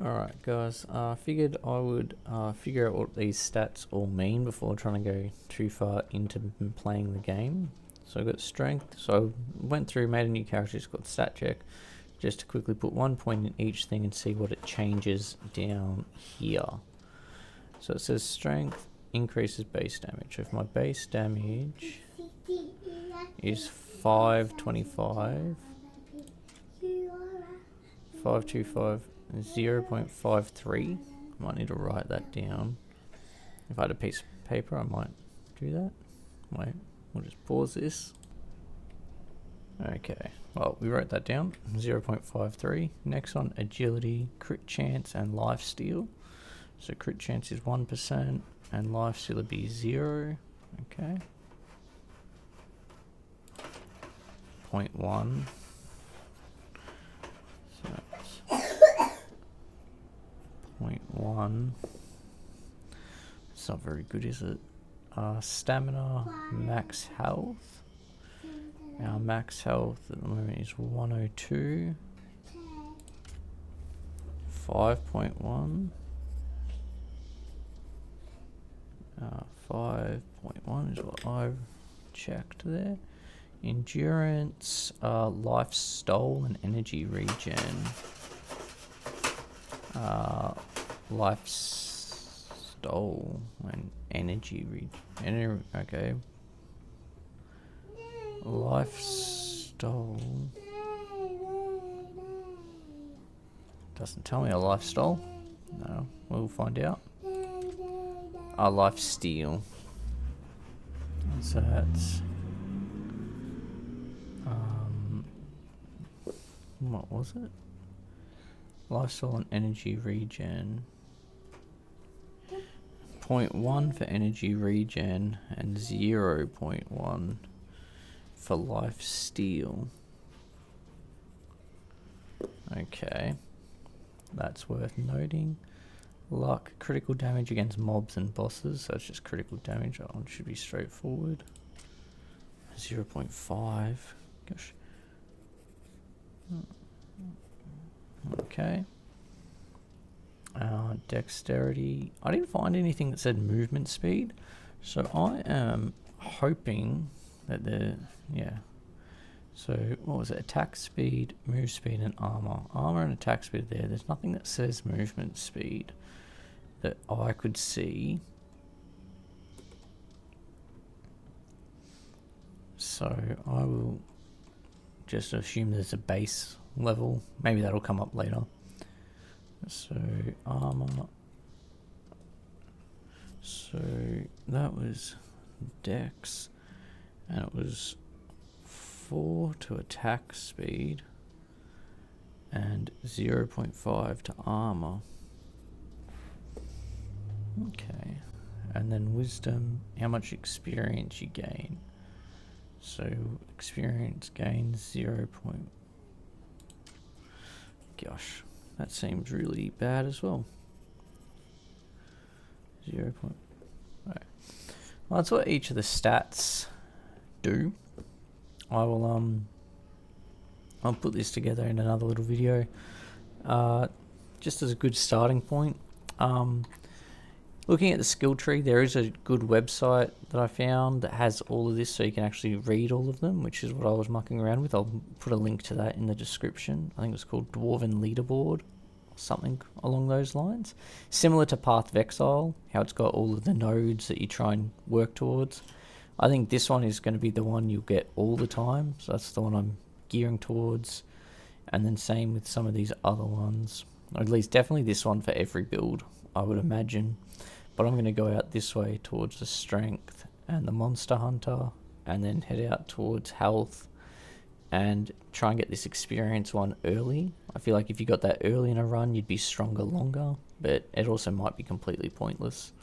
Alright guys, figured I would figure out what these stats all mean before trying to go too far into playing the game. So I got strength, so I went through, made a new character, just got stat check, just to quickly put 1 point in each thing and see what it changes down here. So it says strength increases base damage. So if my base damage is 525, 525, 0.53. I might need to write that down. If I had a piece of paper, I might do that. Wait, we'll just pause this. Okay, well, we wrote that down. 0.53. Next on agility, crit chance, and life steal. So crit chance is 1%, and life steal would be 0. Okay. 0.1. So that's 0.1. It's not very good, is it? Stamina, max health. Our max health at the moment is 102. 5.1. 5.1 is what I checked there. Endurance, life stole, and energy regen. Life stole and energy regen. Okay. Life stole. Doesn't tell me a life stole. No, we'll find out. A life steal. So that's what was it? Lifestyle and energy regen. 0.1 for energy regen and 0.1 for life steal. Okay, that's worth noting. Luck, critical damage against mobs and bosses, so it's just critical damage. Oh, it should be straightforward. 0.5. Gosh. Okay. Dexterity. I didn't find anything that said movement speed, so I am hoping that so what was it? Attack speed, move speed, and armor. Armor and attack speed there. There's nothing that says movement speed that I could see. So I will just assume there's a base level. Maybe that'll come up later. So armor. So that was dex, and it was 4 to attack speed and 0.5 to armor. Okay, and then wisdom, how much experience you gain. So experience gains 0. Gosh, that seems really bad as well. 0. Right. Well, that's what each of the stats do. I will I'll put this together in another little video, just as a good starting point. Looking at the skill tree, there is a good website that I found that has all of this, so you can actually read all of them, which is what I was mucking around with. I'll put a link to that in the description. I think it's called Dwarven Leaderboard, or something along those lines. Similar to Path of Exile, how it's got all of the nodes that you try and work towards. I think this one is going to be the one you'll get all the time, so that's the one I'm gearing towards. And then same with some of these other ones, or at least definitely this one for every build, I would imagine. But I'm going to go out this way towards the strength and the monster hunter, and then head out towards health and try and get this experience one early. I feel like if you got that early in a run, you'd be stronger longer, but it also might be completely pointless.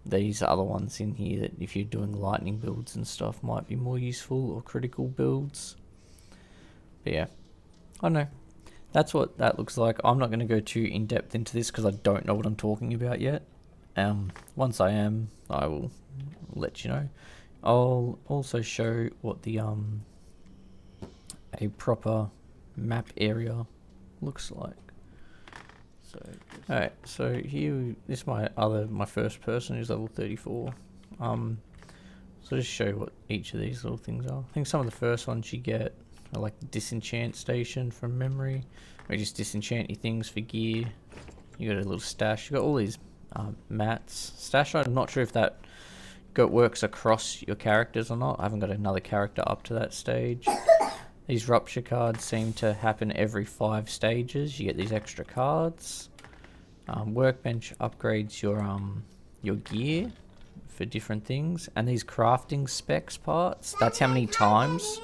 These other ones in here that if you're doing lightning builds and stuff might be more useful, or critical builds. But yeah, I don't know. That's what that looks like. I'm not going to go too in depth into this because I don't know what I'm talking about yet. Once I am, I will let you know. I'll also show what the a proper map area looks like. Alright, so here, this is my first person who's level 34. So just show you what each of these little things are. I think some of the first ones you get are like the disenchant station from memory, where you just disenchant your things for gear. You got a little stash. You got all these mats. Stash, I'm not sure if that works across your characters or not. I haven't got another character up to that stage. These rupture cards seem to happen every 5 stages. You get these extra cards. Workbench upgrades your gear for different things, and these crafting specs parts. That's how many times.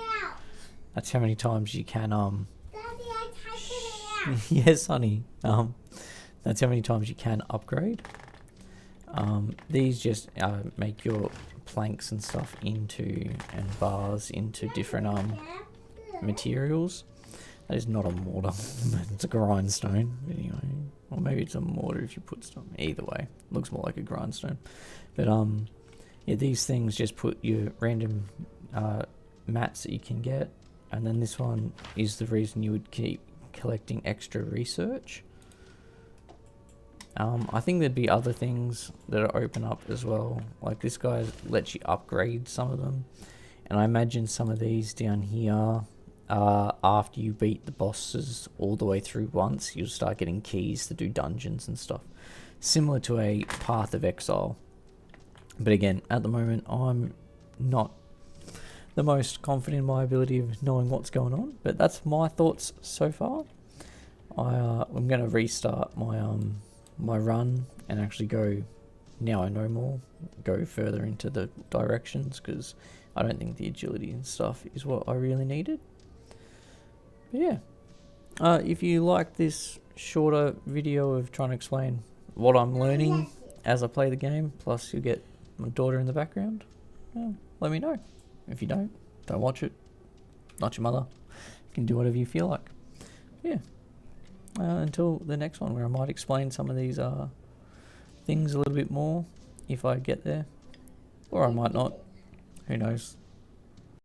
That's how many times you can yes, honey. That's how many times you can upgrade. These just make your planks and stuff into, and bars into different materials. That is not a mortar. It's a grindstone. Anyway, or maybe it's a mortar if you put stuff. Either way, looks more like a grindstone. But yeah, these things just put your random mats that you can get, and then this one is the reason you would keep collecting extra research. I think there'd be other things that open up as well. Like this guy lets you upgrade some of them, and I imagine some of these down here. After you beat the bosses all the way through once, you'll start getting keys to do dungeons and stuff, similar to a Path of Exile. But again, at the moment, I'm not the most confident in my ability of knowing what's going on, but that's my thoughts so far. I'm going to restart my my run and actually go, now I know more, go further into the directions, because I don't think the agility and stuff is what I really needed. But yeah, if you like this shorter video of trying to explain what I'm learning as I play the game, plus you get my daughter in the background, let me know. If you don't watch it. Not your mother. You can do whatever you feel like. Yeah. Until the next one, where I might explain some of these things a little bit more if I get there, or I might not. Who knows?